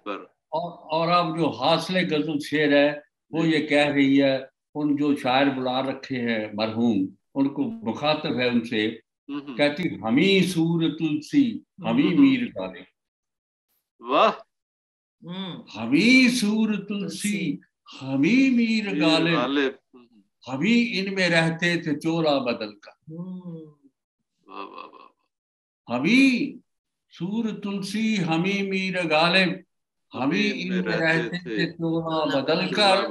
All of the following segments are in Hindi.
पर। और अब जो हासले गजल शेर है वो ये कह रही है, उन जो शायर बुला रखे हैं मरहूम, उनको मुखातिब है उनसे, कहती हमी सूर तुलसी हमी मीर गाले। वाह। हमी सूर तुलसी हमी मीर गाले, हमी इनमें रहते थे चोरा बदल का। वाह वाह वाह। हमी सूर तुलसी हमी मीर गाले, हमी इनमें रहते थे चोरा बदल कर।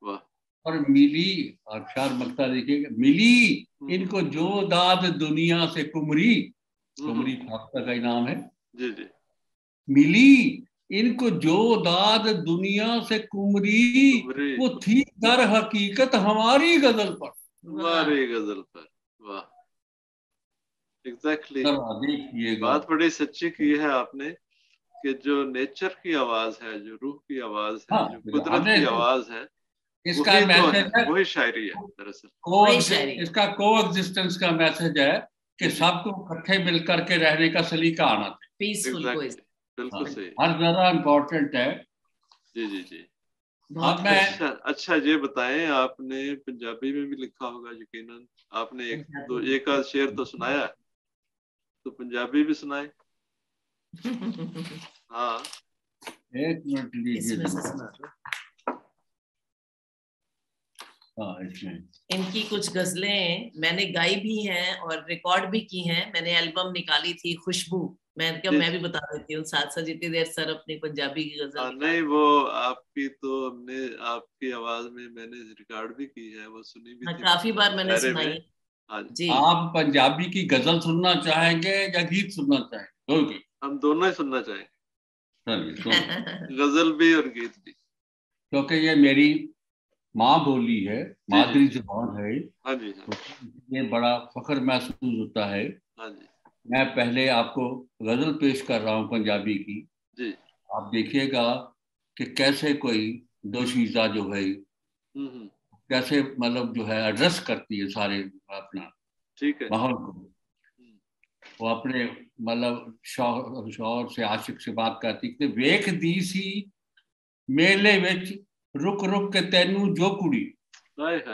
वाह। और मिली, और शार मक्ता देखिएगा, मिली इनको जो दाद दुनिया से कुमरी, कुमरी फाख्ता का ही नाम है जी जी। मिली इनको जो दाद दुनिया से कुमरी, वो थी दर हकीकत हमारी गजल पर। हमारी गजल पर। वाह। एग्जैक्टली। देखिएगा, बात बड़ी सच्ची की है आपने कि जो नेचर की आवाज है, जो रूह की आवाज है, जो कुदरत की आवाज है, इसका वही तो मैसेज है, वही शायरी है दरअसल। इसका कोएग्जिस्टेंस का मैसेज है कि सबको इकट्ठे मिलकर के रहने का सलीका आना चाहिए। पीसफुल बिल्कुल सही। हर जरा इम्पोर्टेंट है। जी जी जी। अब मैं अच्छा ये बताएं, आपने पंजाबी में भी लिखा होगा यकीनन, आपने एक आध शेर तो सुनाया है, तो पंजाबी भी सुनाए। हाँ, एक मिनट लीजिए। इनकी कुछ गजलें मैंने गाई भी हैं और रिकॉर्ड भी की हैं। मैंने एल्बम निकाली थी खुशबू, मैं भी बता देती हूँ साथ साथ जितनी देर सर अपनी पंजाबी की गजल नहीं वो आपकी तो हमने आपकी आवाज में मैंने रिकॉर्ड भी की है, वो सुनी भी थी काफी बार मैंने सुनाई। जी, आप पंजाबी की गजल सुनना चाहेंगे या गीत सुनना चाहेंगे? हम दोनों ही सुनना चाहेंगे, गजल भी और गीत भी, क्योंकि ये मेरी माँ बोली है, मादरी जुबान है। हाँ जी, हाँ। ये बड़ा फख्र महसूस होता है। हाँ जी। मैं पहले आपको गजल पेश कर रहा हूँ पंजाबी की जी। आप देखिएगा कि कैसे कोई दोशीज़ा जो है कैसे मतलब जो है एड्रेस करती है सारे अपना माहौल को। वो अपने मतलब शौहर से आशिक से बात करती कि वेख दी सी मेले विच रुक रुक के तेनू जो कुड़ी, वेख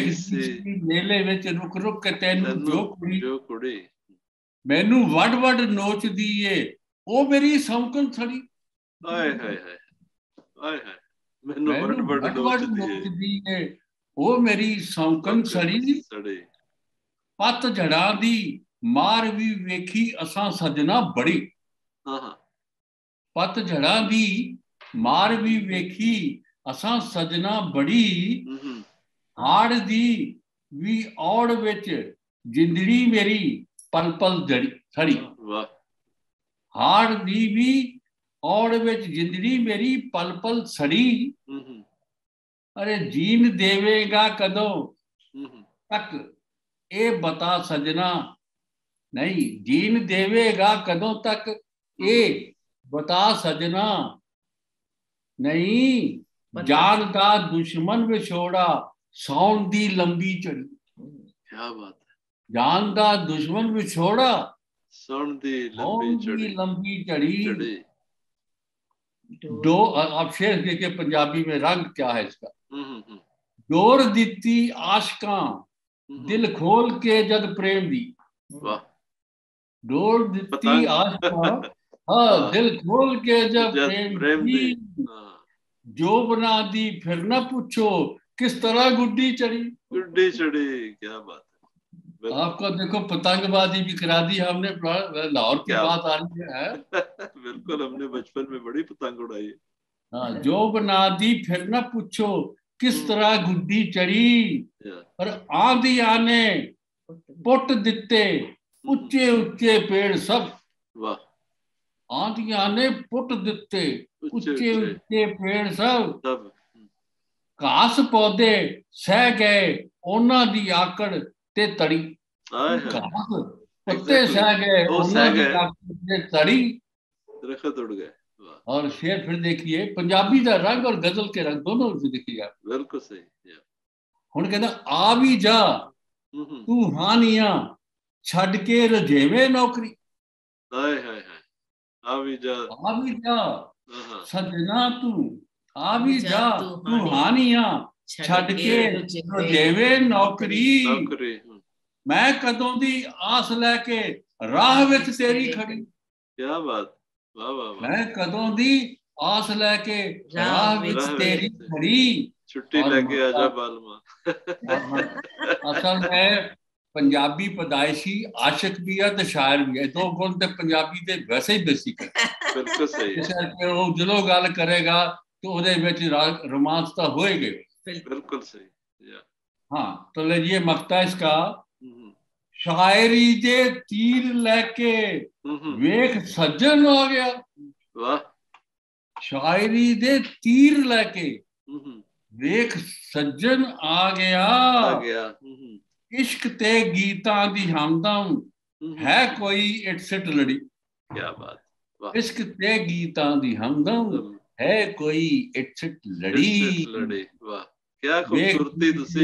दी सी मेले विच रुक रुक के तेनू जो कुड़ी, मैनू वड वड नोचदी ए ओ मेरी सौंकन सड़ी। मैनू वड वड नोचदी ए ओ मेरी सौंकन सड़ी, पत झड़ा दी मार भी वेखी असां सजना बड़ी। पत झड़ा दी मार भी वेखी असां सजना बड़ी, हाड़ दी भी औड़ विच जिंदड़ी मेरी पल पल सड़ी। हाड़ दी भी औड़ विच जिंदड़ी मेरी पल पल सड़ी, अरे जीन देवेगा कदों तक ए बता सजना, नहीं जीन देवेगा कदों तक ए बता सजना, नहीं जान दा दुश्मन विछोड़ा सौन दी लंबी चढ़ी। क्या बात है, जान दा दुश्मन विछोड़ा सौन दी लंबी चढ़ी। दो आप शेर देखिए पंजाबी में रंग क्या है इसका। डोर दिती आशकां दिल खोल के जद प्रेम दी, डोर दिती आशकां हाँ दिल खोल के जब प्रेम दी, जो बना दी फिर न पूछो किस तरह गुड्डी चढ़ी। क्या बात है। आपको देखो पतंगबाजी भी करा दी हमने, लाहौर की बात आ रही है। बिल्कुल, हमने बचपन में बड़ी पतंग उड़ाई। हाँ, जो बना दी फिर न पूछो किस तरह गुड्डी चढ़ी, और आंधी आने पुट दिते ऊंचे ऊंचे पेड़ सब। आंधियां ने पुट दिते ऊंचे ऊंचे पेड़ सब, घास पौधे सह गए ओना दी आकड़ ते तड़ी। घास पत्ते सह गए ओना दी आकड़ ते तड़ी, दरख्त उड़ गए। और शेर फिर देखिए पंजाबी का रंग और गजल के रंग दोनों देखिए आप। बिल्कुल सही। हुण कहना आ भी जा तू हानिया छड़ के रजेवे नौकरी। आ भी जा सजना तू आ भी जा तू हानियां छड़ के जेवे नौकरी मैं कदों दी आस लैके राह विच तेरी खड़ी। क्या बात, वाह वाह वाह। मैं कदों दी आस लैके राह विच तेरी खड़ी, छुट्टी लेके आजा बालमा। असल में पंजाबी पैदाइशी आशिक भी है तो शायर भी है, दो गुण तो पंजाबी दे वैसे ही बेसिक है। बिल्कुल सही है। वो जो गल करेगा तो ਉਹਦੇ ਵਿੱਚ रोमांस तो होएगा। बिल्कुल सही। हाँ तो लीजिए मक्ता इसका, शायरी दे तीर लेके वेख सज्जन आ गया। वाह। शायरी दे तीर लेके वेख सज्जन आ गया। इश्क ते गीतां दी हमदम है कोई इट लड़ी। क्या बात, वाह। इश्क ते गीतां दी हमदम है कोई इट लड़ी। वाह क्या खूबसूरती तुसी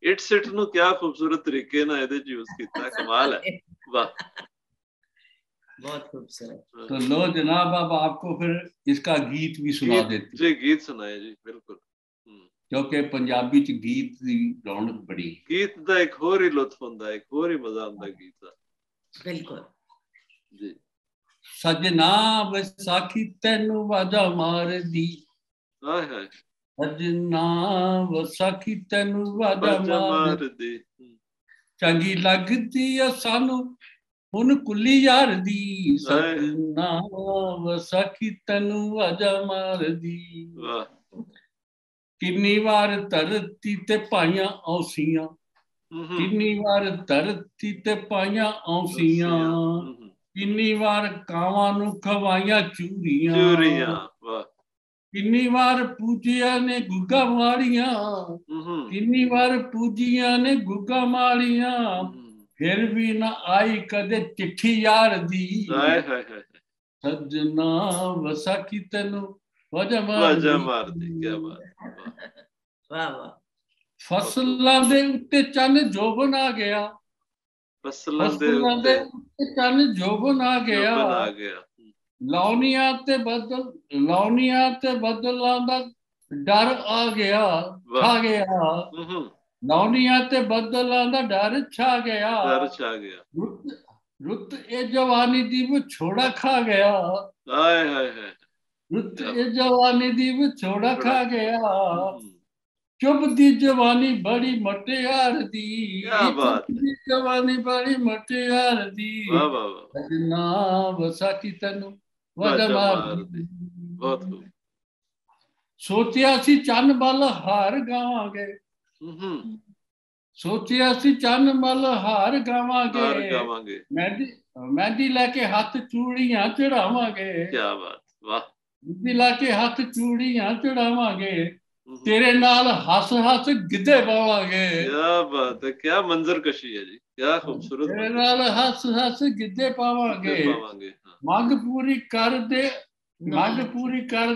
इट सिट नु क्या खूबसूरत तरीके ना ਇਹਦੇ यूज ਕੀਤਾ, कमाल है। वाह बहुत खूबसूरत। तो लो जनाब अब आपको फिर इसका गीत भी सुना देते जी। गीत सुनाए जी। बिल्कुल, क्योंकि पंजाबी च गीत दी रौनक बड़ी, गीत दा एक होर ही लुत्फ हुंदा है, एक होर ही मजा आंदा गीत दा। बिल्कुल जी। सजना वसाखी तैनू वाजा मार दी, हाय हाय। सजना वसाखी तैनू वाजा मार दी, चंगी लगदी है सानू हुन कुली यार दी, सजना वसाखी तैनू वाजा मार दी। किन्नी वार धरती ते पाइयां औसियां, किन्नी वार धरती ते पाइयां औसियां, किन्नी वार कावां नू खवाइयां चूरियां, किन्नी वार पूजिया ने गुग्गा मारियां, किन्नी वार पूजिया ने गुग्गा मारियां, फिर भी ना आई कदे चिट्ठी यार दी, सजना वसाखी तैनू वाजा मार दी। क्या बात, वाह वाह। फसलां दे उत्ते चन जोबन आ गया, फसलां दे उत्ते चन जोबन आ गया, लौनियां ते बदलां दा डर आ गया, छा गया, लौनियां ते बदलां दा डर छा गया, रुत ए जवानी दी विछोड़ा खा गया, रुत ए जवानी दी विछोड़ा खा गया, चुभदी जवानी बड़ी मटियार दी, चुभदी जवानी बड़ी मटियार दी, सजना वसाखी तैनू वाजा मार दी। बहुत खूब। सोचिया सी चन्न बल हार गावांगे, सोचिया सी चन्न बल हार गावांगे, मेहंदी लेके हाथ चूड़ियां चढ़ावांगे, क्या बात, वाह। मेहंदी लेके हाथ चूड़ियां चढ़ावांगे, तेरे नाल हस हस गिद्धे पावांगे। क्या बात है, क्या मंजर कशी है जी, क्या खूबसूरत। तेरे नाल हस हस गिद्धे पावांगे, मंग पूरी कर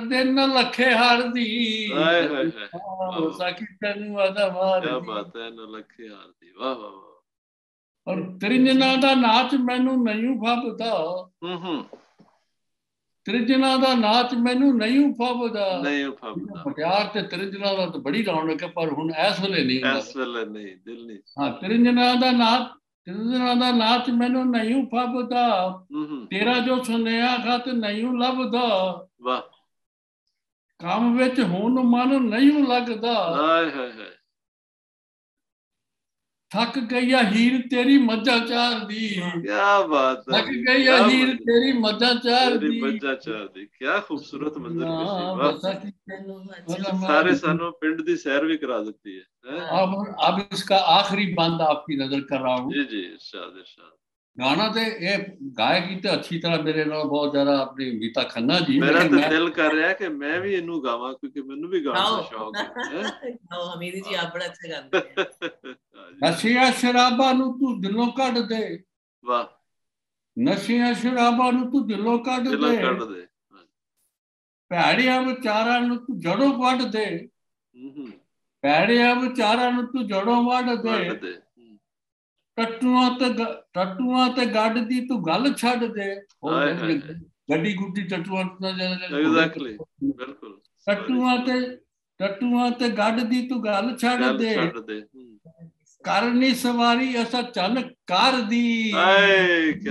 दे न लखे हार दी, वसाखी तैनू वाजा मार दी। क्या बात है, न लखे हार दी, वाह वाह वाह। और त्रिंजना दा नाच मैनू नहीं फबदा, त्रिंजना दा नाच मैनू नहीं फबदा, पटियार ते त्रिंजना दा तो बड़ी रौनक है, पर हुण इस वेले नहीं, इस वेले नहीं, दिल नहीं। हाँ, त्रिंजना दा नाच मैनू नहीं फबदा, तेरा जो सुनेहा खत नहीं लभदा, वाह। काम विच हुण मन नहीं लगदा, थक गई हीर तेरी मज्जा चार दी। क्या बात है, थक गई हीर तेरी मज्जा चार दी, क्या खूबसूरत मंजर। सारे सानों पिंड दी सैर भी करा देती है। अब इसका आखिरी बंद आपकी नजर कर रहा हूँ। जी जी, इरशाद इरशाद। गाना तो ये गाएगी तो अच्छी तरह मेरे नाल बहुत ज्यादा अपनी गीता खन्ना जी। मेरा तो दिल कर रहा है कि मैं भी इनू गावां, क्योंकि मैनू भी गाने का शौक है। हमीदी जी आप बड़ा अच्छा गाते हैं। नशियां शराबां नू तू दिलों कढ दे, वाह। नशियां शराबां नू तू दिलों कढ दे, भैड़ियां विचारां नू तू जड़ों वढ दे, भैड़ियां विचारां नू तू जड़ों वढ दे, ਟੱਟੂਆਂ ਤੇ ਗੱਡ ਦੀ ਤੂੰ ਗੱਲ ਛੱਡ ਦੇ, ਗੱਡੀ ਗੁੱਡੀ ਟੱਟੂਆਂ ਐਗਜ਼ੈਕਟਲੀ ਬਿਲਕੁਲ ਟੱਟੂਆਂ ਤੇ ਗੱਡ ਦੀ ਤੂੰ ਗੱਲ ਛੱਡ ਦੇ, ਕਰਨੀ ਸਵਾਰੀ ਅਸਾਂ ਚੱਲ ਕਰਦੀ। ਆਏ ਕੀ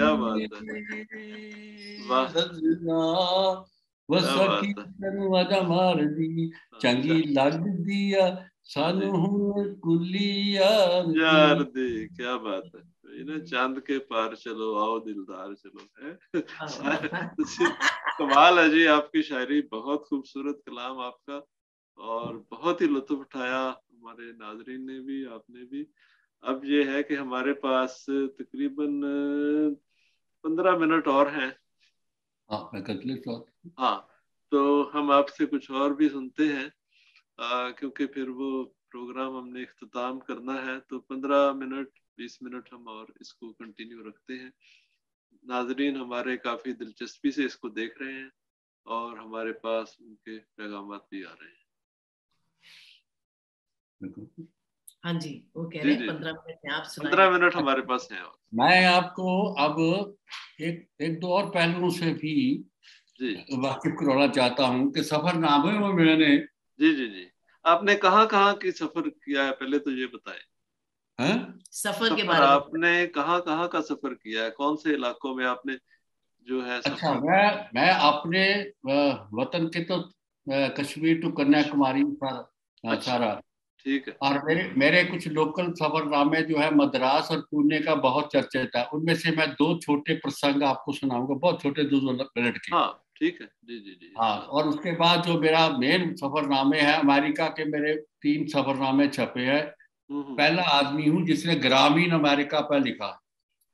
ਬਾਤ ਹੈ, ਵਾਹ ਵਸਕੀ ਤੈਨੂੰ ਵਾਜਾ ਮਾਰਦੀ, ਚੰਗੀ ਲੱਗਦੀ ਆ ਸਾਨੂੰ ਹੁਣ ਕੁੱਲੀ ਯਾਰ ਦੀ। ਕੀ ਬਾਤ ਹੈ, ना चांद के पार चलो आओ दिलदार चलो है। कमाल है जी, आपकी शायरी बहुत खूबसूरत कलाम आपका, और बहुत ही लुत्फ उठाया हमारे नाजरीन ने भी, आपने भी। अब ये है कि हमारे पास तकरीबन 15 मिनट और हैं। हाँ, तो हम आपसे कुछ और भी सुनते हैं, क्योंकि फिर वो प्रोग्राम हमने इख्तिताम करना है, तो 15 मिनट 20 मिनट हम और इसको कंटिन्यू रखते हैं। नाजरीन हमारे काफी दिलचस्पी से इसको देख रहे हैं, और हमारे पास उनके पैगामात भी आ रहे हैं। हाँ जी, वो कह रहे हैं 15 मिनट में आप सुनाइए। 15 मिनट हमारे पास हैं। मैं आपको अब एक दो और पहलुओं से भी वाकिफ करवाना चाहता हूँ कि सफरनामे में मैंने जी आपने कहाँ की सफर किया है, पहले तो ये बताएं। सफर के बारे में आपने कहाँ का सफर किया है, कौन से इलाकों में आपने जो है सफर? अच्छा, मैं अपने वतन के तो कश्मीर टू कन्याकुमारी सारा, ठीक है। और मेरे कुछ लोकल सफरनामे जो है मद्रास और पुणे का बहुत चर्चित है। उनमें से मैं 2 छोटे प्रसंग आपको सुनाऊंगा, बहुत छोटे 2 मिनट के। हाँ ठीक है, जी। हाँ, और उसके बाद जो मेरा मेन सफरनामे है, अमेरिका के मेरे 3 सफरनामे छपे हैं। पहला आदमी हूँ जिसने ग्रामीण अमेरिका पर लिखा।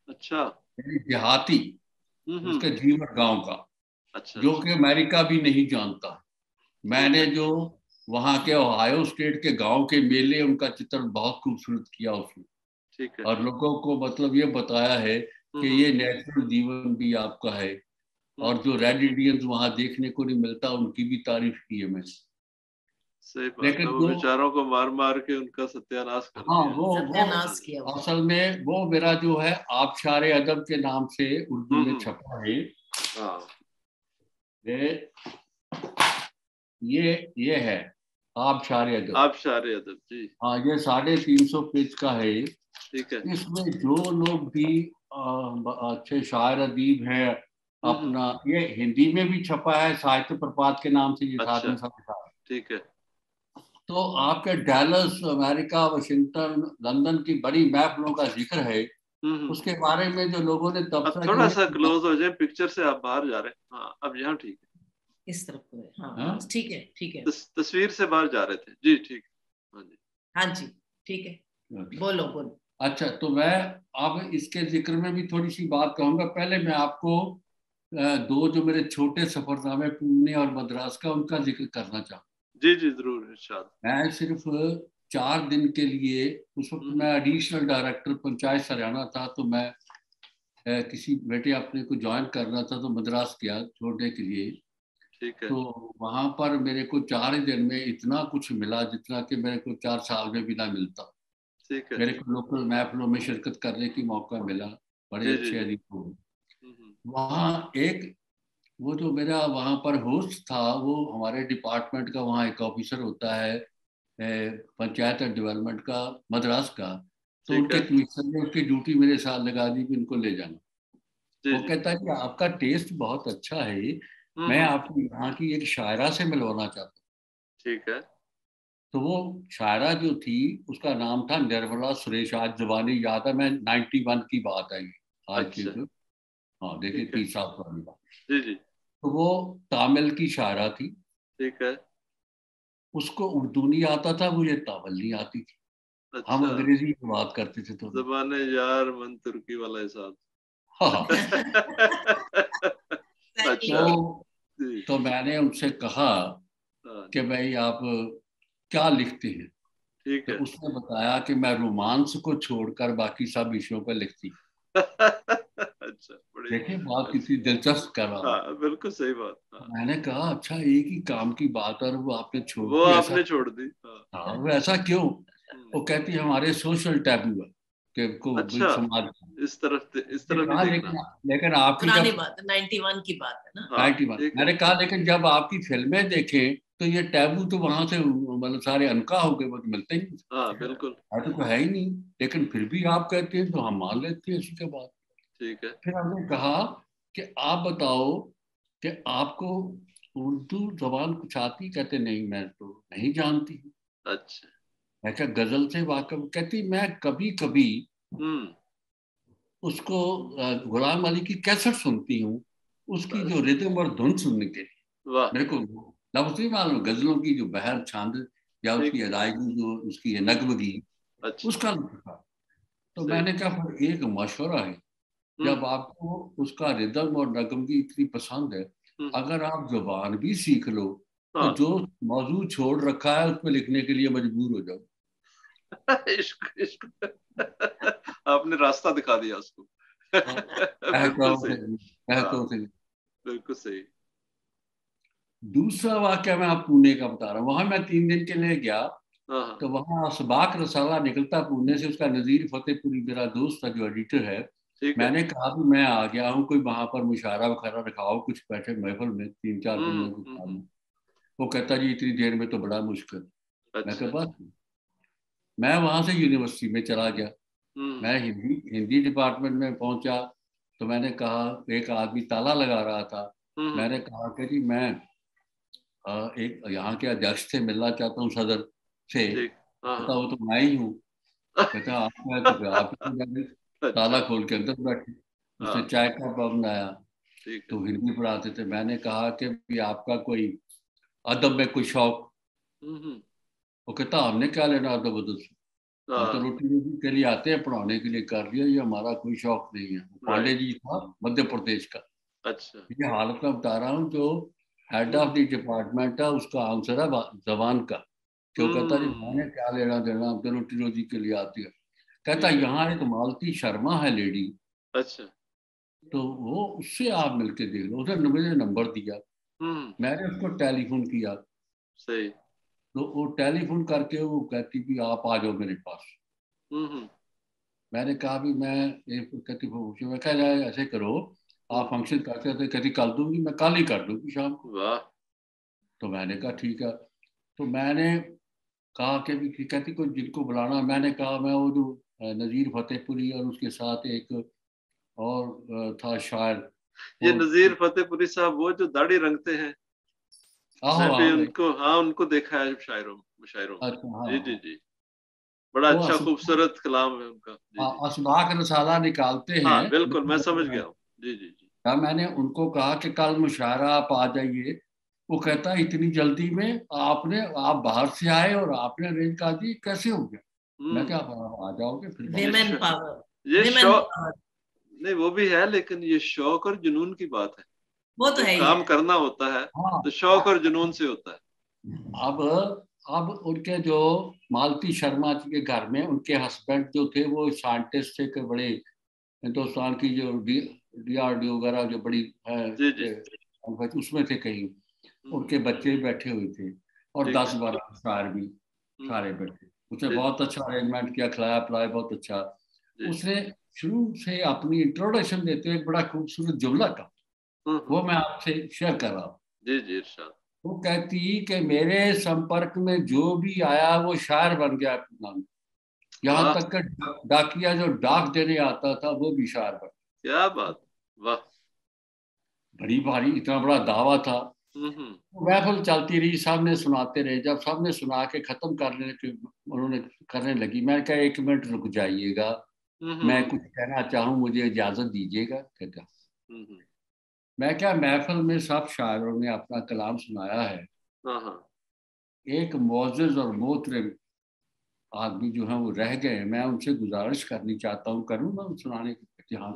अच्छा। देहाती उसके जीवन गांव का। अच्छा। जो कि अमेरिका भी नहीं जानता। मैंने जो वहां के ओहायो स्टेट के गांव के मेले, उनका चित्रण बहुत खूबसूरत किया उसमें। ठीक है। और लोगों को मतलब ये बताया है कि ये नेचुरल जीवन भी आपका है, और जो रेड इंडियंस वहां देखने को नहीं मिलता, उनकी भी तारीफ की है मैंने। सही बात, लेकिन वो बेचारों को मार के उनका सत्यानाश कर दिया। हाँ, वो किया। असल में वो मेरा जो है आबशारे अदब के नाम से उर्दू में छपा है। ये है आबशारे अदब जी। हाँ, ये 350 पेज का है। ठीक है। इसमें जो लोग भी अच्छे शायर अदीब हैं अपना, ये हिंदी में भी छपा है साहित्य प्रपात के नाम से। ये ठीक है। तो आपके डैलस, अमेरिका, वाशिंगटन, लंदन की बड़ी महफिलों का जिक्र है। उसके बारे में जो लोगों ने तबसरा, थोड़ा सा क्लोज हो जाए, पिक्चर से आप बाहर जा रहे हैं। हाँ, अब यहाँ ठीक है, इस तरफ को है। हाँ, ठीक है। तस्वीर से बाहर जा रहे थे जी। ठीक। हाँ जी, ठीक है। बोलो। अच्छा, तो मैं अब इसके जिक्र में भी थोड़ी सी बात कहूंगा। पहले मैं आपको 2 जो मेरे छोटे सफरनामे पुणे और मद्रास का, उनका जिक्र करना चाहूँ। जी जरूर। मैं सिर्फ 4 दिन के लिए, उस वक्त मैं एडिशनल डायरेक्टर पंचायत हरियाणा था, तो मैं किसी बेटे अपने को ज्वाइन करना था, तो मद्रास गया छोड़ने के लिए। ठीक है। तो वहां पर मेरे को 4 दिन में इतना कुछ मिला जितना कि मेरे को 4 साल में भी ना मिलता। ठीक है। मेरे को लोकल महफिलों में शिरकत करने की मौका मिला, बड़े अच्छे अधिक। वहाँ एक वो जो मेरा वहाँ पर होस्ट था, वो हमारे डिपार्टमेंट का वहाँ एक ऑफिसर होता है पंचायत और डेवलपमेंट का, मद्रास का। तो उनके कमिश्नर ने उसकी ड्यूटी मेरे साथ लगा दी कि इनको ले जाना। वो कहता है कि आपका टेस्ट बहुत अच्छा है, मैं आपको यहाँ की एक शायरा से मिलवाना चाहता हूँ। ठीक है। तो वो शायरा जो थी, उसका नाम था निर्मला सुरेश। आज जवानी याद है, मैं 91 की बात आई आज की। हाँ, देखिए 30 साल पुरानी बात। जी। तो वो तामिल की शायरा थी। ठीक है। उसको उर्दू नहीं आता था, मुझे तामिल नहीं आती थी। अच्छा। हम अंग्रेजी में बात करते थे। तो ज़बाने यार मन तुर्की वाला हिसाब। हाँ। अच्छा। तो मैंने उनसे कहा कि भाई आप क्या लिखते हैं? ठीक है। तो उसने बताया कि मैं रोमांस को छोड़कर बाकी सब विषयों पर लिखती। अच्छा, देखिए बात कितनी दिलचस्प कर रहा हूँ। हाँ, बिल्कुल सही बात। हाँ। मैंने कहा अच्छा, एक ही काम की बात और वो आपने छोड़ दी। वो आपने छोड़ दी। हाँ, वो ऐसा क्यों? वो कहती हमारे सोशल टैबू है। कि को अच्छा, समाज इस तरफ भी देखना। लेकिन आपकी पुरानी बात है, 91 की बात है ना। 91 मैंने कहा, लेकिन जब आपकी फिल्में देखें तो ये टैबू तो वहां से मतलब सारे अनका हो गए, वो तो मिलते ही नहीं। हाँ बिल्कुल, तो है ही नहीं, लेकिन फिर भी आप कहते हैं तो हम मान लेते हैं उसके बाद। ठीक है। फिर हमने कहा कि आप बताओ कि आपको उर्दू जबान कुछ आती? कहते नहीं, मैं तो नहीं जानती। अच्छा। मैं क्या गजल से वाकफ? कहती मैं कभी कभी उसको गुलाम अली की कैसेट सुनती हूँ, उसकी जो रिदम और धुन सुनने के लिए। मेरे को लफ्ज़ नहीं मालूम, गजलों की जो बहर छांद या उसकी अदायगी जो उसकी नगमगी, उसका लुत्फ था। तो मैंने कहा फिर एक मशवरा है, जब आपको उसका रिदम और नगमगी इतनी पसंद है, अगर आप जुबान भी सीख लो तो जो मौजूद छोड़ रखा है उस पर लिखने के लिए मजबूर हो जाओ। इश्क इश्क आपने रास्ता दिखा दिया उसको। बिल्कुल सही। दूसरा वाक्य मैं आप पुणे का बता रहा हूँ। वहां मैं 3 दिन के लिए गया, तो वहां असबाक रसाला निकलता पुणे से, उसका नजीर फतेहपुरी मेरा दोस्त था जो एडिटर है। मैंने कहा भी मैं आ गया हूँ, कोई वहां पर मुशायरा वगैरह रखाओ कुछ बैठे महफिल में 3-4 दिन में। वो कहता जी इतनी देर में तो बड़ा मुश्किल। मैं कहा बस। मैं वहां से यूनिवर्सिटी में चला गया। मैं हिंदी डिपार्टमेंट में पहुंचा तो मैंने कहा, एक आदमी ताला लगा रहा था। मैंने कहा कि जी मैं एक यहाँ के अध्यक्ष से मिलना चाहता हूँ, सदर से। कहता वो तो मैं ही हूँ। कहता आप मैं तो आप ताला खोल के अंदर बैठे। उसने चाय का कप बनाया, तो हिंदी पढ़ाते थे। मैंने कहा कि भी आपका कोई अदब में कोई शौक? वो कहता हमने क्या लेना अदब अदब से, हम तो रोटी रोटी के लिए आते हैं, पढ़ाने के लिए कर लिया, ये हमारा कोई शौक नहीं है। पांडे जी था मध्य प्रदेश का। अच्छा। ये हालत में बता रहा हूँ, जो हेड ऑफ द डिपार्टमेंट है उसका आंसर है जबान का। क्यों? कहता जी मैंने क्या लेना देना, हम तो रोटी रोजी के लिए आती है। कहता यहाँ एक मालती शर्मा है लेडी, अच्छा, तो वो उससे आप मिलके देख लो। उसने मुझे नंबर दिया, मैंने उसको टेलीफोन किया। सही। तो वो टेलीफोन करके वो कहती भी आप आ जाओ मेरे पास। मैंने कहा भी मैं कहती मैं कह जाए ऐसे करो, आप फंक्शन करते थे, कहती कल दूंगी, मैं कल ही कर दूंगी शाम को। वाह। तो मैंने कहा ठीक है। तो मैंने कहा कि भी कहती कोई जिनको बुलाना। मैंने कहा मैं वो जो नज़ीर फतेहपुरी और उसके साथ एक और था शायर। ये नज़ीर फतेहपुरी साहब वो जो दाढ़ी रंगते हैं? मैं भी उनको, हाँ उनको देखा है शायरों मुशायरों में। जी जी जी, बड़ा अच्छा खूबसूरत कलाम है उनका। जी जी, असबाक रसाला निकालते हैं। हाँ बिल्कुल, मैं समझ गया हूँ। जी जी जी। मैंने उनको कहा कि कल मुशायरा आप आ जाइए। वो कहता इतनी जल्दी में आपने, आप बाहर से आए और आपने अरेंज कर दी, कैसे हो गया? मैं क्या आ जाओगे फिर? विमेन पावर, ये शौक नहीं, वो भी है, लेकिन ये शौक और जुनून की बात है। वो तो है, काम करना होता है तो शौक और जुनून से होता है। अब उनके जो मालती शर्मा जी के घर में उनके हस्बैंड जो थे वो साइंटिस्ट थे, के बड़े हिंदुस्तान की जो DRDO वगैरह जो बड़ी है उसमें थे कहीं। उनके बच्चे बैठे हुए थे और 10-12 शायर भी सारे बैठे। उसने बहुत अच्छा अरेंजमेंट किया, खिलाया पिलाया बहुत अच्छा। उसने शुरू से अपनी इंट्रोडक्शन देते हुए एक बड़ा खूबसूरत जुमला का, वो मैं आपसे शेयर कर रहा हूँ। जी जी इरशाद। वो कहती कि मेरे संपर्क में जो भी आया वो शायर बन गया नाम। यहाँ तक कि डाकिया जो डाक देने आता था वो भी शायर बन। क्या बात, वाह। बड़ी भारी, इतना बड़ा दावा था। महफिल चलती रही, सबने सुनाते रहे। जब सबने सुना के खत्म करने के उन्होंने करने लगी, मैं कहा 1 मिनट रुक जाइएगा, मैं कुछ कहना चाहूँ, मुझे इजाजत दीजिएगा। कहता मैं क्या, महफिल में सब शायरों ने अपना कलाम सुनाया है, एक मोअज़्ज़िज़ और मोहतरम आदमी जो है वो रह गए, मैं उनसे गुजारिश करनी चाहता हूँ, करूँ ना सुनाने की? हाँ।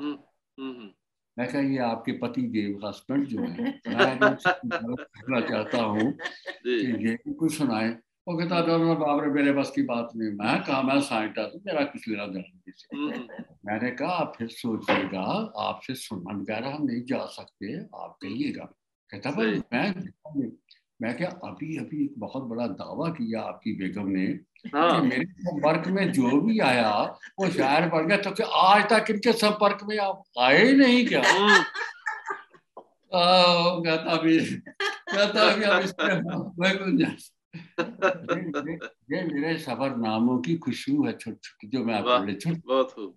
मैं कहा ये आपके पति देव हस्बैंड जो है, मैं करना चाहता हूँ कि ये कुछ सुनाए। वो कहता बाप रे मेरे बस की बात नहीं। मैं कहा मैं साइंटिस्ट हूँ, मेरा कुछ लेना देना। मैंने कहा आप फिर सोचिएगा, आपसे सुनना वगैरह हम नहीं जा सकते, आप कहिएगा। कहता भाई मैं मैं क्या अभी अभी एक बहुत बड़ा दावा किया आपकी बेगम ने कि मेरे संपर्क में जो भी आया वो शायर बन गया, तो क्या आज तक इनके संपर्क में आप आए ही नहीं क्या? कहता भी अब ये मेरे सफरनामों की खुशबू है छोटी छोटी जो मैं आपको ले छोटी।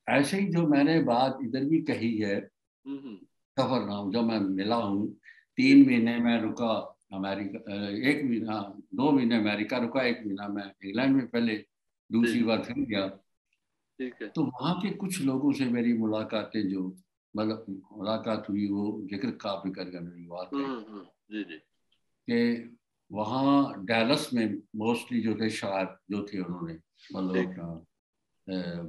ऐसे ही जो मैंने बात इधर भी कही है, सफरनाम जब मैं मिला हूँ 3 महीने में रुका अमेरिका, 1 महीना 2 महीने अमेरिका रुका, 1 महीना मैं इंग्लैंड में पहले, दूसरी बार फिर गया। ठीक है। तो वहाँ के कुछ लोगों से मेरी मुलाकातें जो मतलब मुलाकात हुई वो जिक्र काफी कर मेरी बात कि वहाँ डैलस में मोस्टली जो थे शायर जो थे उन्होंने मतलब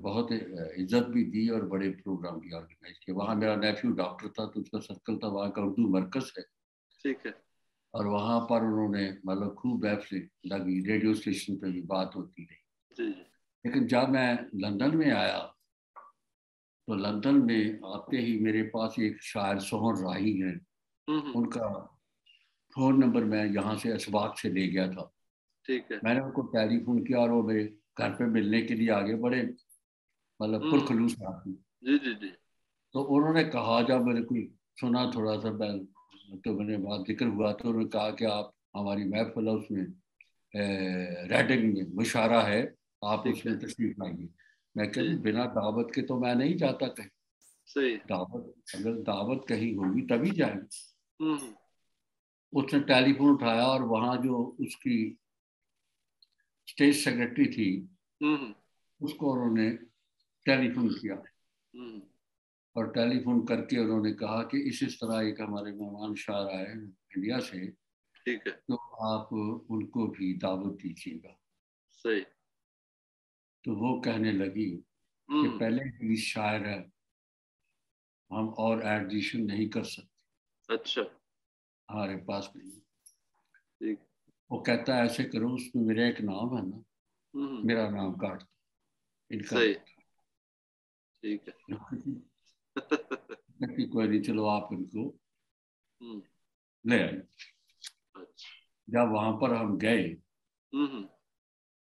बहुत इज्जत भी दी और बड़े प्रोग्राम भी ऑर्गेनाइज किए। वहाँ मेरा नेफ्यू डॉक्टर था तो उसका सर्कल था, वहाँ का उर्दू मरकज है। ठीक है। और वहाँ पर उन्होंने मतलब खूब बैफले लगी, रेडियो स्टेशन पे भी बात होती रही। लेकिन जब मैं लंदन में आया तो लंदन में आते ही मेरे पास एक शायर सोहन राही हैं, उनका फोन नंबर मैं यहाँ से असबाक से ले गया था। ठीक है। मैंने उनको टेलीफोन किया और वो मेरे घर पे मिलने के लिए आगे बढ़े, मतलब पुरखलूस आदमी। जी जी जी। तो उन्होंने कहा जब मेरे को सुना थोड़ा सा तो मैंने बात जिक्र हुआ तो उन्होंने कहा कि आप हमारी महफिल है उसमें रेडिंग में मुशारा है, आप उसमें तशरीफ लाइए। मैं कह बिना दावत के तो मैं नहीं जाता कहीं। सही। दावत अगर दावत कहीं होगी तभी जाएंगे। उसने टेलीफोन उठाया और वहाँ जो उसकी स्टेज सेक्रेटरी थी उसको उन्होंने टेलीफोन किया और टेलीफोन करके उन्होंने कहा कि इस तरह एक हमारे मेहमान शायर आए इंडिया से, ठीक है, तो आप उनको भी दावत दीजिएगा। सही। तो वो कहने लगी कि पहले ही शायर है, हम और एडिशन नहीं कर सकते। अच्छा। हमारे पास नहीं। ठीक। वो कहता है ऐसे करो, उसमें मेरा एक नाम है ना, मेरा नाम काट दो इनका। सही। ठीक है। कोई नहीं, चलो आप इनको ले आए। जब वहां पर हम गए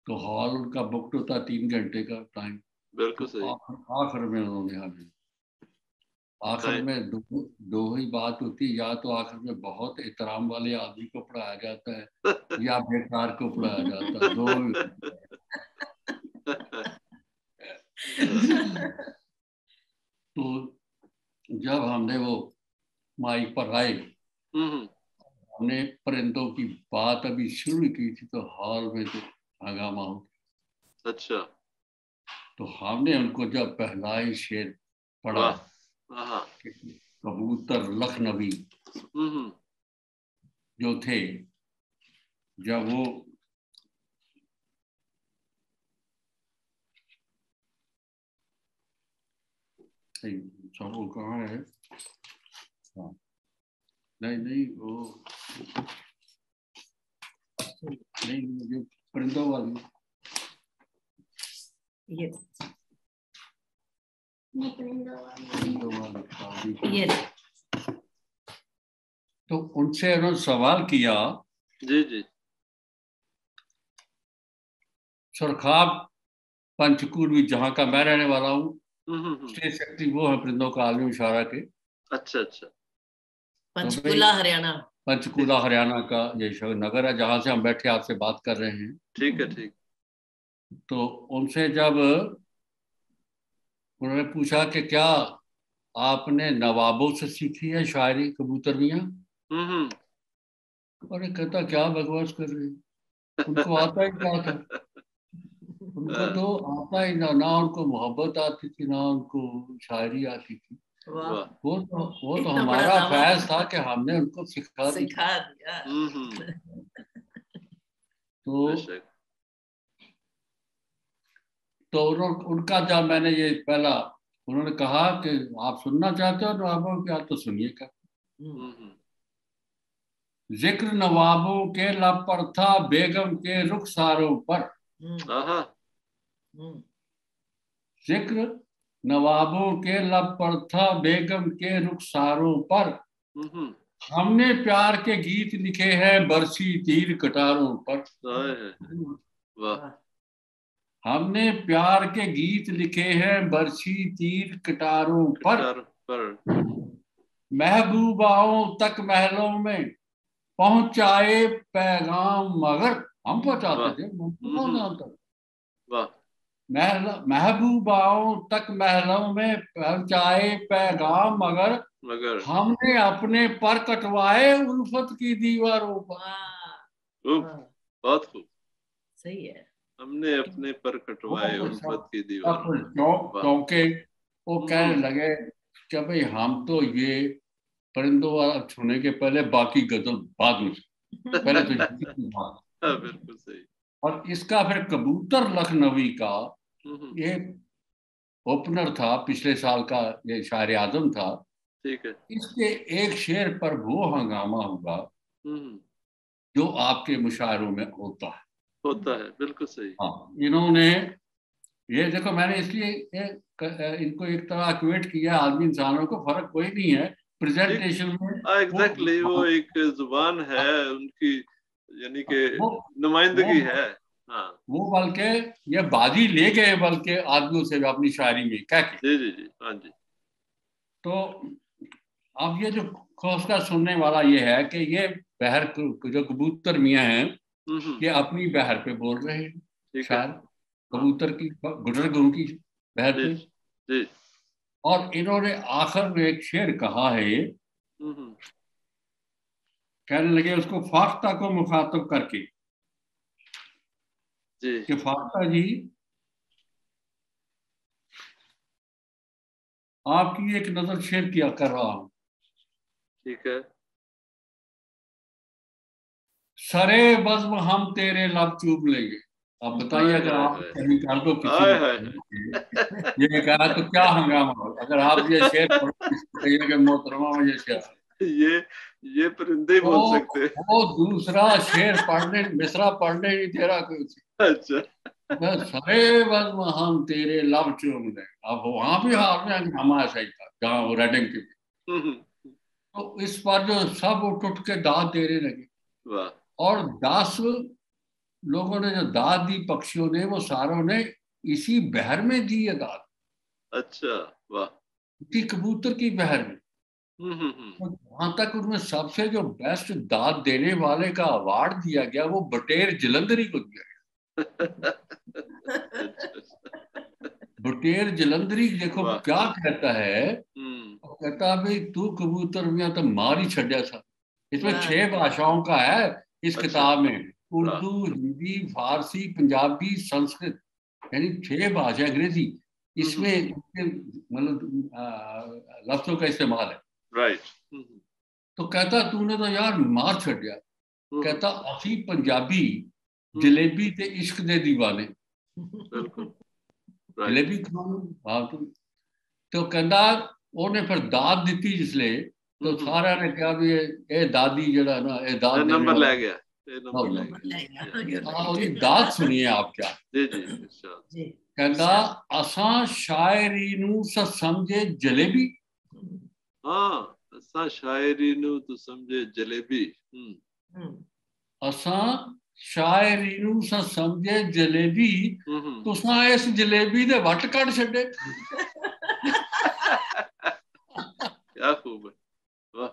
तो हॉल उनका बुक होता 3 घंटे का टाइम। बिल्कुल सही। आखिर में उन्होंने हमें आखिर में दो ही बात होती है, या तो आखिर में बहुत एहतराम वाले आदमी को पढ़ाया जाता है या बेकार को पढ़ाया जाता है, दो तो जब हमने वो माइक पर आए हमने परिंदों की बात अभी शुरू की थी तो हॉल में तो हंगामा हो गया। अच्छा। तो हमने उनको जब पहला शेर पढ़ा कबूतर लखनवी जो थे, जब वो सब कहाँ है? हाँ। नहीं वो नहीं जो परिंदों वाली ये तो उनसे उन्होंने सवाल किया। जी जी। सुरखाब पंचकूल भी जहाँ का मैं रहने वाला हूँ, स्टेट सेक्रेटरी वो है परिंदों का आलमी इशारा के। अच्छा अच्छा। पंचकूला हरियाणा। पंचकूला हरियाणा का ये नगर है जहाँ से हम बैठे आपसे बात कर रहे हैं। ठीक है ठीक। तो उनसे जब उन्होंने पूछा कि क्या आपने नवाबों से सीखी है शायरी कबूतरियाँ? अरे कहता क्या बकवास कर रहे हैं, उनको आता ही क्या था, उनको तो आता ही ना उनको मोहब्बत आती थी ना उनको शायरी आती थी। वो तो हमारा फैज था कि हमने उनको सिखा दिया। तो उनका जब मैंने ये पहला उन्होंने कहा कि आप सुनना चाहते हो नवाबों की, आप तो सुनिए क्या। जिक्र नवाबों के लब पर था बेगम के रुखसारों पर। जिक्र नवाबों के लब पर था बेगम के रुखसारों पर। हमने प्यार के गीत लिखे हैं बरसी तीर कटारों पर। वाह। हमने प्यार के गीत लिखे हैं बरसी तीर कटारों पर। महबूबाओं तक महलों में पहुंचाए पैगाम, मगर हम पहुंचाते थे तक। महबूबाओं तक महलों में पहुंचाए पैगाम, मगर हमने अपने पर कटवाए उल्फत की दीवारों पर। बहुत खूब, सही है। हमने अपने पर कटवाए उल्फत की दीवारों। क्योंकि वो कहने लगे कि भाई हम तो ये परिंदों वाला छूने के पहले बाकी गजल बाद में, पहले तो बिल्कुल सही। और इसका फिर कबूतर लखनवी का ये ओपनर था, पिछले साल का ये शायर आजम था। ठीक है। इसके एक शेर पर वो हंगामा हुआ जो आपके मुशायरों में होता है। बिल्कुल सही। हाँ, इन्होंने ये देखो, मैंने इसलिए इनको एक तरह इक्वेट किया, आदमी इंसानों को फर्क कोई नहीं है प्रेजेंटेशन में। एग्जैक्टली वो एक जुबान है उनकी, यानी कि नुमाइंदगी है। हाँ, वो बल्कि ये बाजी ले गए बल्कि आदमियों से अपनी शायरी में कह के। जी जी जी, हाँ जी। तो अब ये जो खोसका सुनने वाला ये है कि ये बहर जो कबूतर मियाँ हैं ये अपनी बहर पे बोल रहे हैं, शायर कबूतर की गुजर की बहर पे। जी। और इन्होंने आखिर में एक शेर कहा है, कहने लगे उसको फाख्ता को मुखातब करके कि फाख्ता जी, आपकी एक नजर शेर किया कर रहा हूं। ठीक है। सरे बज़्म हम तेरे लब चूम लेंगे। आप बताइए अगर आप कहीं कर दो किसी ने ये कहा तो क्या हंगामा हो। अगर आप ये शेर कहिए कि मोहतरमा में ये शेर, ये परिंदे बोल सकते हैं। वो दूसरा शेर पढ़ने मिसरा पढ़ने नहीं दे रहा कोई। अच्छा। सरे बज़्म हम तेरे लब चूम लेंगे। अब वहां भी हाल में हंगामा ऐसा ही था जहाँ वो रेडिंग की। तो इस पर जो सब उठ के दाद देने लगे और 10 लोगों ने जो दाद दी पक्षियों ने, वो सारों ने इसी बहर में दी है दाद। अच्छा, वाह। इसी कबूतर की बहर में। वहां तक उनमें सबसे जो बेस्ट दाद देने वाले का अवार्ड दिया गया वो बटेर जलंधरी को दिया गया। बटेर जलंधरी देखो क्या कहता है, कहता भाई तू कबूतर में तो मार ही छड़िया था। इसमें 6 भाषाओं का है इस किताब में, उर्दू, हिंदी, फारसी, पंजाबी, संस्कृत, यानी 6 भाषा, अंग्रेजी, इसमें मतलब लफ्जों का इस्तेमाल है। राइट। तो कहता तूने तो यार मार छड़िया। कहता असी पंजाबी जलेबी ते इश्क दे दीवाने। जलेबी हाँ। तो कहता ਉਹਨੇ ਫਿਰ ਦਾਦ ਦਿੱਤੀ ਜਿਸਲੇ तो सारा ने कहा भी ये दादी जड़ा ना ये दाद नंबर ले गया। दाद सुनिए आप क्या। जी जी। कहता असां शायरी नू समझे जलेबी। हाँ, असां शायरी नू तो समझे जलेबी। असां शायरी नू समझे जलेबी, तुसां इस जलेबी दे वट कट छड़े। क्या खूब है, वाह।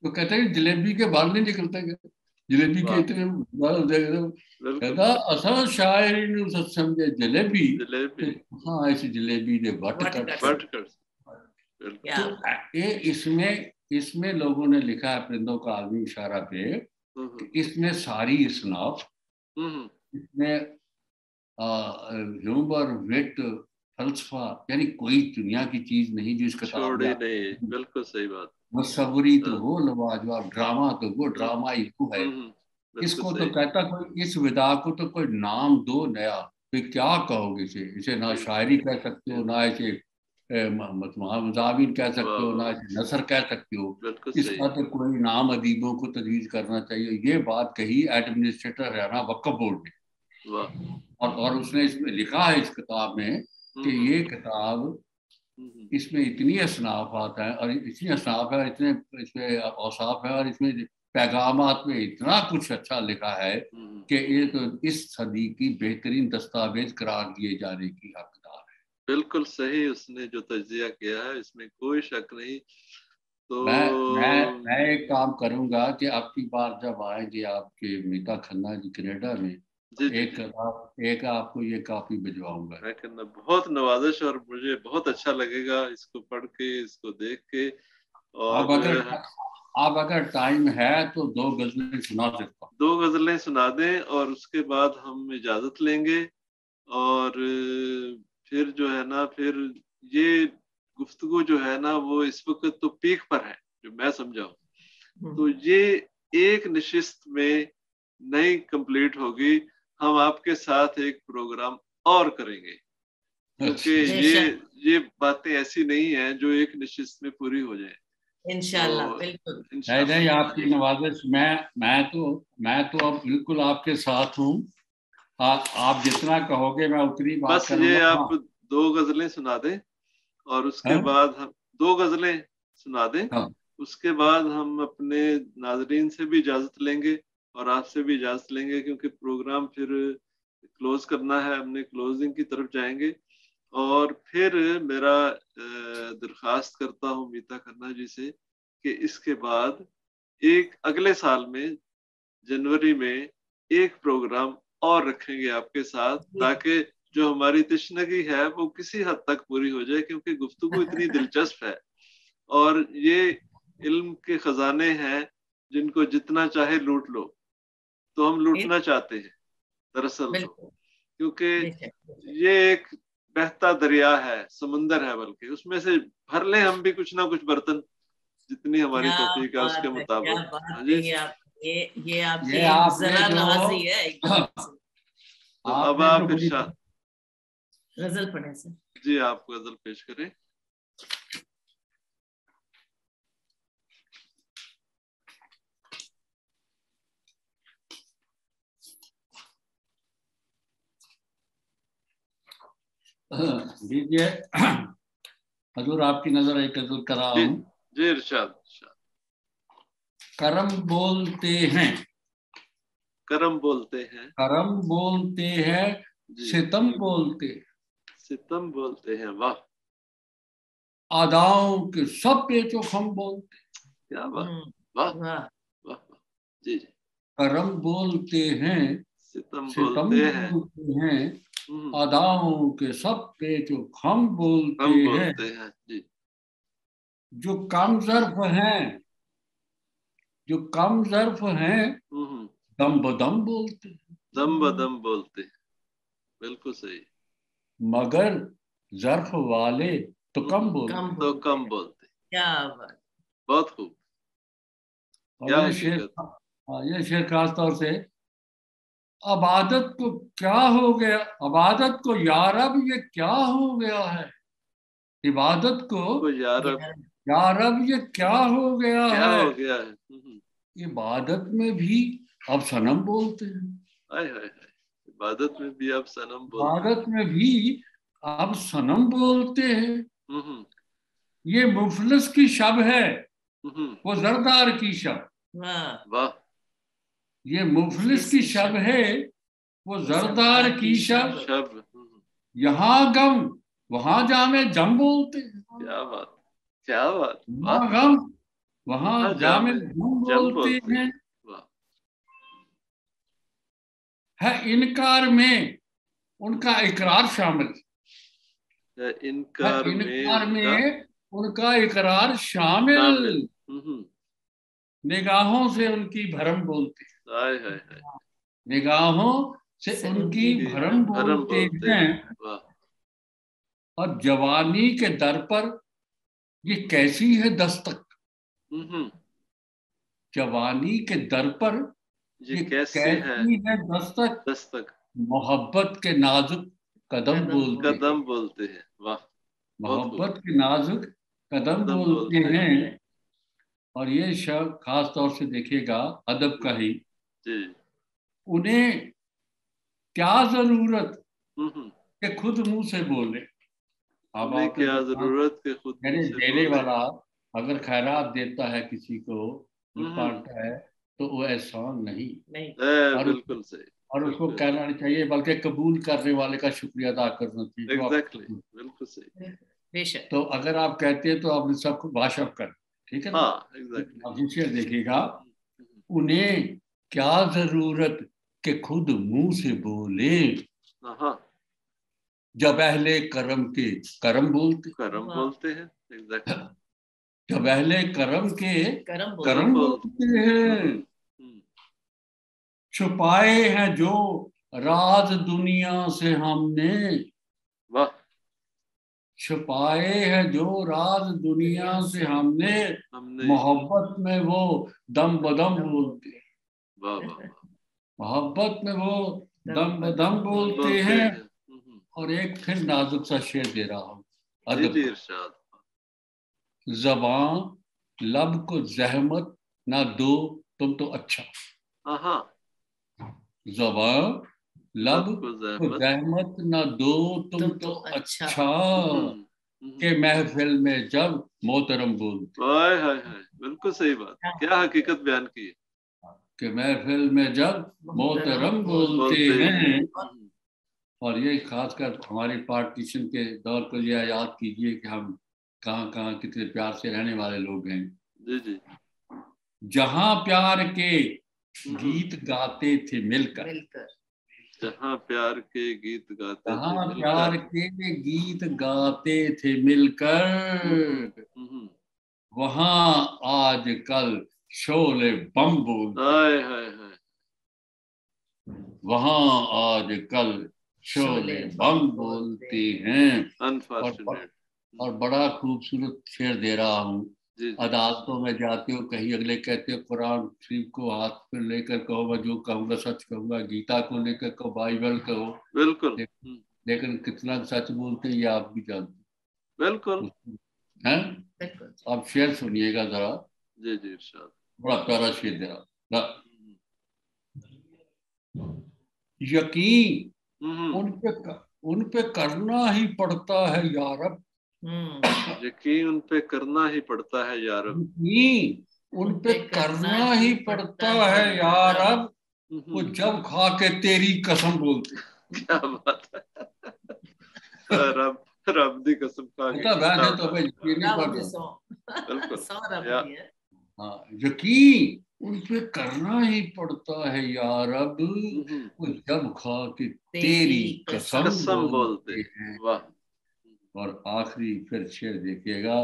तो कहते हैं जलेबी के बाल नहीं निकलते, जलेबी के इतने बाल देख रहे हो। कहता असा शायरी नू समझे जलेबी, हाँ इस जलेबी दे वट कट। तो ये इसमें लोगों ने लिखा है परिंदों का आलमी इशारा पे, इसमें सारी इसनाफ, इसमें ह्यूमर, विट, फलसफा, यानी कोई दुनिया की चीज नहीं जो इस किताब में नहीं। बिल्कुल सही बात। मुसव्वरी तो वो लाजवाब, ड्रामा तो वो ड्रामा ही वो है। इसको तो कहता कोई, इस विदा को तो कोई नाम दो नया, फिर क्या कहोगे इसे ना शायरी कह सकते हो, ना इसे मज़ामीन कह सकते हो, ना इसे नसर कह सकते हो। इसका तो कोई नाम अदीबों को तजवीज़ करना चाहिए। ये बात कही एडमिनिस्ट्रेटर हरियाणा वक्फ बोर्ड ने। और उसने इसमें लिखा है इस किताब में कि ये किताब इसमें इतनी असनाफात है और इतनी असनाफ है, इतने इसमें औसाफ है और इसमें पैगामात में इतना कुछ अच्छा लिखा है कि ये तो इस सदी की बेहतरीन दस्तावेज करार दिए जाने की हकदार है। बिल्कुल सही उसने जो तज्जिया किया है, इसमें कोई शक नहीं। तो मैं एक काम करूंगा कि आपकी बार जब आएंगे आपके मीता खन्ना जी कनाडा में, एक आपको ये कॉपी भिजवाऊंगा। मैं कहना बहुत नवाजिश, और मुझे बहुत अच्छा लगेगा इसको पढ़ के, इसको देख के। और अब अगर टाइम है तो 2 गजलें सुना सकता हूँ। 2 गजलें सुना दें और उसके बाद हम इजाजत लेंगे। और फिर जो है ना, फिर ये गुफ्तगू जो है ना वो इस वक्त तो पीक पर है, जो मैं समझाऊं तो ये एक नशिस्त में नहीं कंप्लीट होगी। हम आपके साथ एक प्रोग्राम और करेंगे, क्योंकि ये बातें ऐसी नहीं है जो एक नशिस्त में पूरी हो जाए। इंशाल्लाह, बिल्कुल। नहीं, आपकी नवाजिश। मैं तो अब बिल्कुल आपके साथ हूँ। आप जितना कहोगे मैं उतनी बात बस करूंगा। ये आप 2 गजलें सुना दें और उसके बाद हम 2 गजलें सुना दें। उसके बाद हम अपने नाजरीन से भी इजाजत लेंगे और आपसे भी इजाजत लेंगे, क्योंकि प्रोग्राम फिर क्लोज करना है, हमने क्लोजिंग की तरफ जाएंगे। और फिर मेरा दरखास्त करता हूँ मीता खन्ना जी से कि इसके बाद एक अगले साल में जनवरी में एक प्रोग्राम और रखेंगे आपके साथ, ताकि जो हमारी तशनगी है वो किसी हद तक पूरी हो जाए, क्योंकि गुफ्तगू इतनी दिलचस्प है और ये इल्म के खजाने हैं जिनको जितना चाहे लूट लो। तो हम लूटना चाहते हैं दरअसल तो, क्योंकि ये एक बहता दरिया है, समंदर है, बल्कि उसमें से भर लें हम भी कुछ ना कुछ बर्तन, जितनी हमारी तौफीक है उसके मुताबिक। ये आपकी जरा नवाजी है। तो अब आप इरशाद गजल पढ़े से। जी, आप गजल पेश करें। दीजिए हजूर, आपकी नजर एक गजल करा हूं। जी इरशाद। करम बोलते हैं, करम बोलते हैं, करम बोलते हैं, सितम बोलते हैं, सितम बोलते हैं। वाह। अदाओं के सब पेचो खम बोलते हैं। क्या बात, वाह वाह वाह। जी जी। करम बोलते हैं, सितम बोलते हैं, अदाओं के सब पेचो खम बोलते हैं। जी। जो कम ज़र्फ हैं, जो कम ज़र्फ हैं, दम बदम बोलते हैं, दम बदम बोलते हैं। बिल्कुल सही। मगर ज़र्फ वाले तो कम बोलते, तो कम बोलते। क्या बात, बहुत खूब। ये शेर खास तौर से अबादत को क्या हो गया, अबादत को यारब ये क्या हो गया है, इबादत को यारब ये क्या हो गया है, इबादत में भी अब सनम बोलते हैं। इबादत में भी अब सनम बोलते हैं, इबादत में भी अब सनम बोलते हैं। ये मुफलिस की शब है, वो जरदार की शब। वाह। ये मुफलिस की शब है, वो जरदार की शब। यहाँ गम वहां जामे जम बोलते हैं। क्या बात, क्या बात। यहाँ गम वहां जामे जम बोलते हैं। है इनकार में उनका इकरार शामिल, इनकार में उनका इकरार शामिल। निगाहों से उनकी भरम बोलते हैं, निगाहों से उनकी भरम बोलते हैं। और जवानी के दर पर ये कैसी है दस्तक, जवानी के दर पर ये कैसी है दस्तक, मोहब्बत के नाजुक कदम बोलते हैं। वाह। मोहब्बत के नाजुक कदम बोलते हैं। और ये शब्द खास तौर से देखिएगा अदब का ही, उन्हें क्या जरूरत कि खुद मुंह से बोले, अब क्या जरूरत के खुद देने वाला अगर खैरात देता है किसी को, बांटता है, तो वो एहसान नहीं। बिल्कुल सही। और उसको कहना नहीं चाहिए, बल्कि कबूल करने वाले का शुक्रिया अदा करना चाहिए। एग्जैक्टली, बिल्कुल सही। तो अगर आप कहते हैं तो आपने सबको वाशअप कर, ठीक है ना? आप नीचे देखिएगा, उन्हें क्या जरूरत कि खुद मुंह से बोले, जब अहले करम के करम बोलते हैं। एग्जैक्टली, जब अहले करम के करम बोलते हैं। छुपाए हैं जो राज दुनिया से हमने, वाह, छुपाए हैं जो राज दुनिया से हमने, मोहब्बत में वो दम बदम बोलते हैं। मोहब्बत में वो दम बदम बोलते हैं। और एक फिर नाजुक सा शेर दे रहा हूँ, अदब। ज़बान लब को जहमत ना दो तुम तो अच्छा। ज़बान लब को जहमत ना दो तुम तो अच्छा, के महफिल में जब मोहतरम बोलते। बिल्कुल सही बात, क्या हकीकत बयान की है कि महफिल में जब मोहतरम बोलते हैं। और ये खासकर हमारे पार्टीशन के दौर को यह याद कीजिए कि हम कहाँ कहाँ कितने प्यार से रहने वाले लोग हैं। जी। जहाँ प्यार के गीत गाते थे मिलकर, जहाँ प्यार के गीत गाते जहाँ प्यार के गीत गाते थे मिलकर, वहाँ आजकल शोले बम बोलते। वहाँ आजकल शोले बम बोलते हैं। और बड़ा खूबसूरत शेर दे रहा हूँ। अदालतों में जाते हो, कहीं अगले कहते हो कुरान शरीफ को हाथ पर लेकर कहो मैं जो कहूँगा सच कहूँगा, गीता को लेकर कहो, बाइबल कहो। बिल्कुल। लेकिन कितना सच बोलते हैं ये आप भी जानते। बिल्कुल हैं। आप शेर सुनिएगा जरा। जी इरशाद। बड़ा प्यारा शेर दे रहा। यकीन उन पे करना ही पड़ता है यारब। यकीन उन पे करना ही पड़ता है यारब। उन पे करना ही पड़ता है यारब, वो जब खा के तेरी कसम बोलते। क्या बात है। रब दी कसम खा के तो भाई यकीन नहीं पड़ता। हाँ, यकीन उन पे करना ही पड़ता है यारब, वो जब खा के तेरी कसम बोलते हैं। वाह। और आखिरी फिर शेर देखिएगा,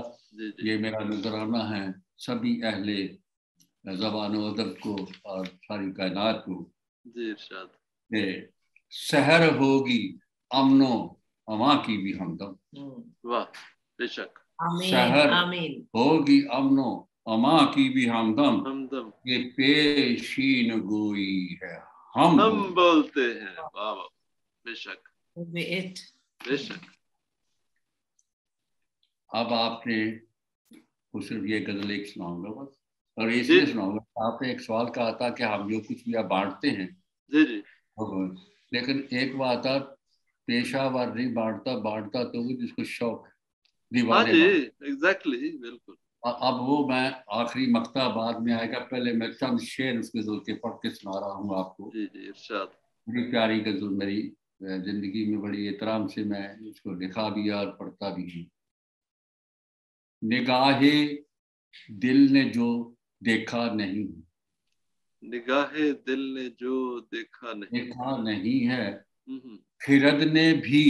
ये मेरा नजराना है सभी अहले ज़बान व अदब को और सारी कायनात को। जी इरशाद। सहर होगी अमनो अमा की भी हमदम। वाह, बेशक। सहर होगी अमनो अमा की भी हमदम, ये पेशीन गोई है हम बोलते हैं। वाह वाह, बेशक बेशक। अब आपने सिर्फ ये गजल एक सुनाऊंगा बस, और इसलिए सुनाऊंगा, आपने एक सवाल कहा था कि हम जो कुछ भी आप बांटते हैं। जी लेकिन एक बात आप पेशावर नहीं बांटता तो वो जिसको शौक दीवाने। एग्जैक्टली, बिल्कुल। अब वो मैं आखिरी मक्ता बाद में आएगा, पहले मैं चंद शेर उस गजल के पढ़ के सुना रहा हूँ आपको। जी इरशाद। बड़ी प्यारी गजल, मेरी जिंदगी में बड़ी एहतराम से मैं इसको लिखा भी और पढ़ता भी हूँ। निगाहे दिल ने जो देखा नहीं, निगाहे दिल ने जो देखा नहीं है, खिरद ने भी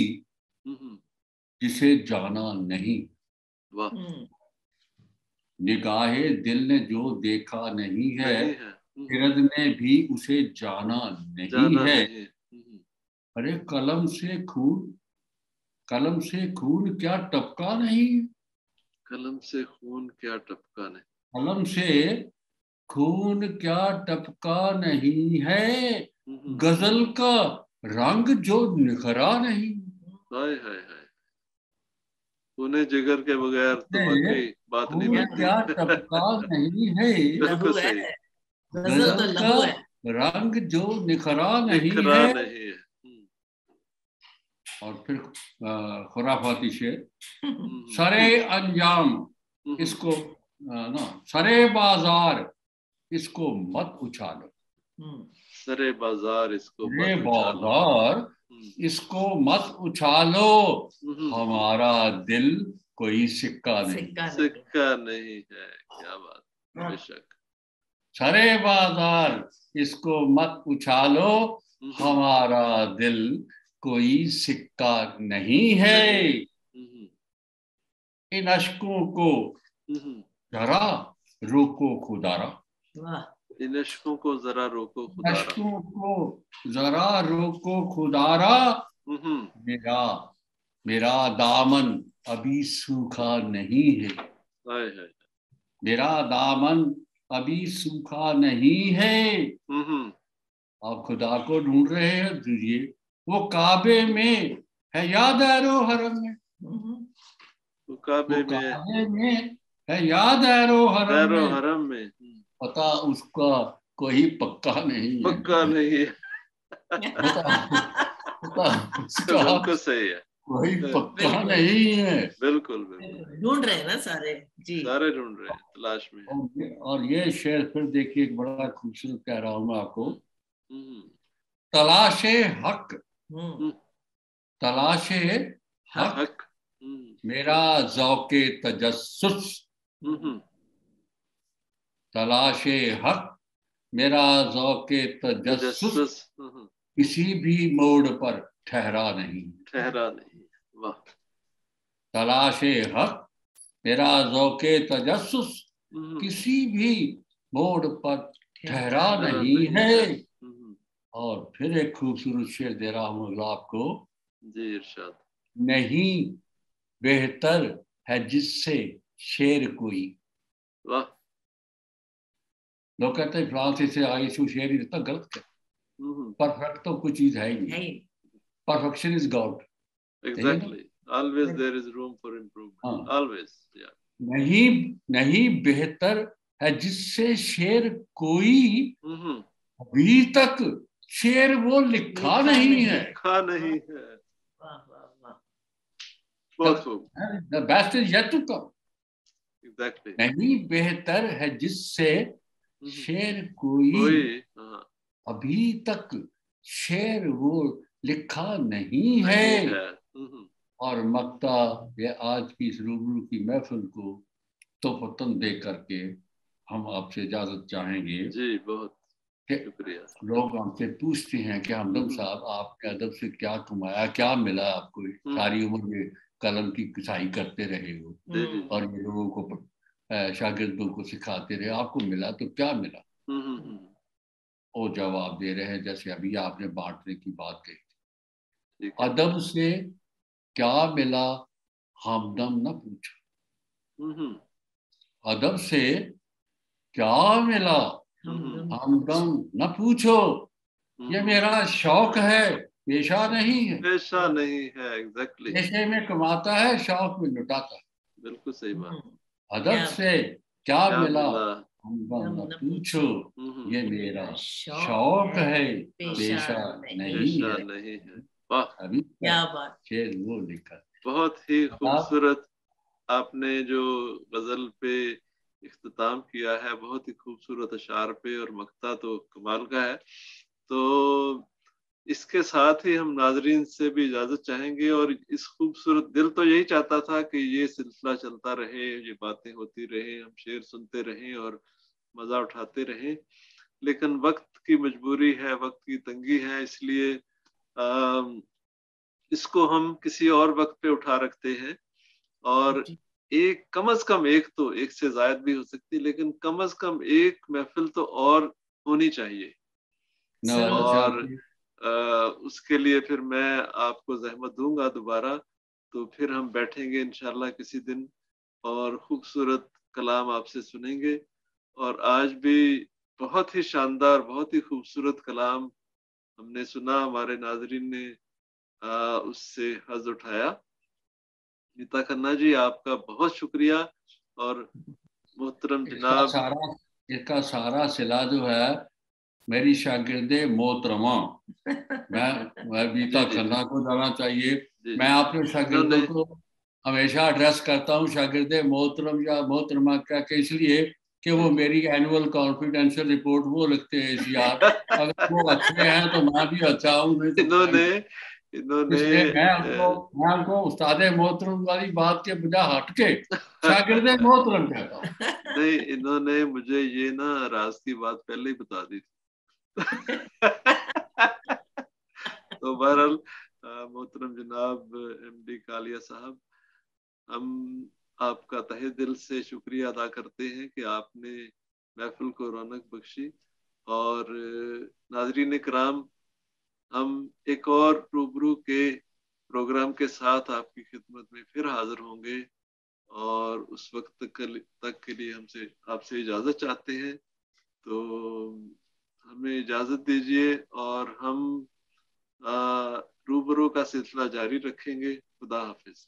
जिसे जाना नहीं। वाह। निगाहे दिल ने जो देखा नहीं है, खिरद ने भी उसे जाना नहीं है। अरे कलम से खून क्या टपका नहीं, कलम से खून क्या टपका नहीं, कलम से खून क्या टपका नहीं है, गजल का रंग जो निखरा नहीं। हाय हाय हाय, तूने जिगर के बगैर तो बाकी बात नहीं बनती। क्या टपका नहीं है, बिल्कुल सही। गजल का रंग जो निखरा नहीं है, और फिर खुराफाती शेर, सरे अंजाम इसको ना, सरे बाजार इसको मत उछालो, सरे बाजार इसको मत उछालो, हमारा दिल कोई सिक्का नहीं है। क्या बात, बेशक। सरे बाजार इसको मत उछालो, हमारा दिल कोई सिक्का नहीं है। इन अश्कों को जरा रोको खुदारा, इन अश्कों को जरा रोको खुदारा, अश्कों को जरा रोको खुदारा, मेरा दामन अभी सूखा नहीं है, मेरा दामन अभी सूखा नहीं है। आप खुदा को ढूंढ रहे हैं, दीजिए, वो काबे में है या दैरो हरम में, वो काबे में है या दैरो हरम में, पता उसका कोई पक्का नहीं है। बिल्कुल सही है, कोई पक्का नहीं है। बिल्कुल ढूंढ रहे हैं ना सारे जी, सारे ढूंढ रहे हैं, तलाश में। और ये शेर फिर देखिए, एक बड़ा खूबसूरत कह रहा हूं मैं आपको, तलाशे हक, तलाशे हक मेरा ज़ौक़े तजस्सुस, तलाशे हक मेरा ज़ौक़े तजस्सुस किसी भी मोड़ पर ठहरा नहीं। वाह। तलाशे हक मेरा ज़ौक़े तजस्सुस किसी भी मोड़ पर ठहरा नहीं है। और फिर एक खूबसूरत शेर दे रहा हूँ आपको जी, इरशाद। नहीं बेहतर है जिससे शेर कोई, वाह। लोग कहते हैं फ्रांस से आई शू शेर इतना गलत है, परफेक्ट तो कोई चीज है ही नहीं, perfection is God. Exactly, always there is room for improvement, always. नहीं बेहतर है जिससे शेर कोई, अभी तक शेर वो लिखा नहीं है। बहुत खूब। The best is yet to come. Exactly. नहीं बेहतर है जिससे शेर कोई, अभी तक शेर वो लिखा नहीं है। और मक्ता ये आज की इस रूबरू की महफिल को तो पतन दे करके हम आपसे इजाजत चाहेंगे। जी, बहुत शुक्रिया। लोग हमसे पूछते हैं कि हमदम साहब आपके अदब से क्या कमाया, क्या मिला आपको, सारी उम्र में कलम की किसाई करते रहे हो और ये लोगों को शागिर्दों को सिखाते रहे, आपको मिला तो क्या मिला? वो जवाब दे रहे हैं जैसे अभी आपने बांटने की बात कही थी, अदब से क्या मिला हमदम न पूछो, अदब से क्या मिला हमदम न पूछो, ये मेरा शौक है पेशा नहीं है। पेशा नहीं है, एग्जैक्टली। पेशे में कमाता है, शौक में लुटाता है। बिल्कुल सही बात। अदब से क्या मिला हमदम न पूछो, ये मेरा शौक है पेशा नहीं है। वाह, अभी क्या बात, शेर वो लिखा। बहुत ही खूबसूरत आपने जो गजल पे इख्तिताम किया है, बहुत ही खूबसूरत अशार पे, और मक्ता तो कमाल का है। तो इसके साथ ही हम नाजरीन से भी इजाजत चाहेंगे, और इस खूबसूरत, दिल तो यही चाहता था कि ये सिलसिला चलता रहे, ये बातें होती रहे, हम शेर सुनते रहें और मजा उठाते रहें, लेकिन वक्त की मजबूरी है, वक्त की तंगी है, इसलिए इसको हम किसी और वक्त पे उठा रखते हैं। और एक कम अज कम एक, तो एक से ज्यादा भी हो सकती, लेकिन कम अज कम एक महफिल तो और होनी चाहिए। और उसके लिए फिर मैं आपको जहमत दूंगा दोबारा, तो फिर हम बैठेंगे इंशाल्लाह किसी दिन और खूबसूरत कलाम आपसे सुनेंगे। और आज भी बहुत ही शानदार, बहुत ही खूबसूरत कलाम हमने सुना, हमारे नाजरीन ने उससे हज़ उठाया। नीता खन्ना जी, आपका बहुत शुक्रिया। और मोहतरम जनाब, इसका सारा सिला जो है मेरी शागिर्दे मोहतरमा, मैं बीता खन्ना को जाना चाहिए। मैं अपने शागिर्दों को हमेशा एड्रेस करता हूँ शागिर्दे मोहतरम या मोहतरमा क्या के, इसलिए कि वो मेरी एनुअल कॉन्फिडेंशियल रिपोर्ट वो लिखते हैं यार। अगर वो अच्छे हैं तो मैं भी अच्छा हूँ, नहीं तो इसलिए मैं उनको उस्ताद मोहतरम वाली बात के बजाय हटके शागिर्दे मोहतरम कहता हूँ। नहीं, इन्होंने मुझे ये ना राज की बात पहले ही बता दी थी। तो बहरहाल मोहतरम जनाब MD कालिया साहब, हम आपका तहे दिल से शुक्रिया अदा करते हैं कि आपने महफिल को रौनक बख्शी। और नाज़रीन किराम, हम एक और रूबरू के प्रोग्राम के साथ आपकी खिदमत में फिर हाजिर होंगे, और उस वक्त तक के लिए हमसे आपसे इजाज़त चाहते हैं। तो हमें इजाज़त दीजिए और हम रूबरू का सिलसिला जारी रखेंगे। खुदा हाफिज।